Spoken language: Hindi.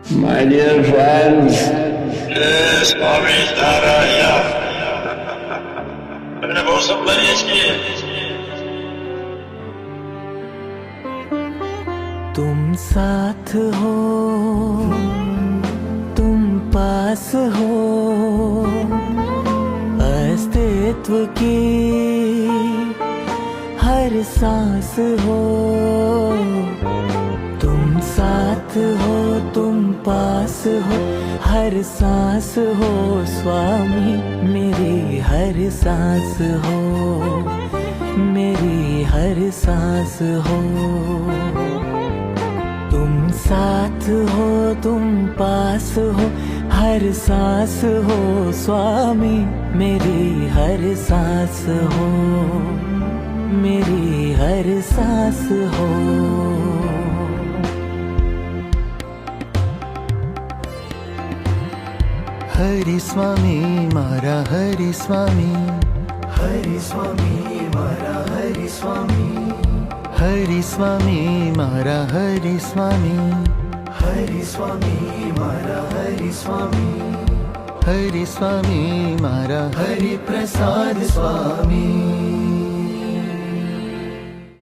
My dear friends, Swami Narayan તમને બહુ સંભાળીએ છીએ. तुम साथ हो, तुम पास हो, अस्तित्व की हर सांस हो. तुम साथ हो, तुम पास हो, हर सांस हो. स्वामी मेरी हर सांस हो, मेरी हर सांस हो. तुम साथ हो, तुम पास हो, हर सांस हो. स्वामी मेरी हर सांस हो, मेरी हर सांस हो. हरि स्वामी मारा हरि स्वामी, हरि स्वामी मारा हरि स्वामी, हरि स्वामी मारा हरि स्वामी, हरि स्वामी मारा हरि स्वामी, हरि स्वामी मारा हरि प्रसाद स्वामी.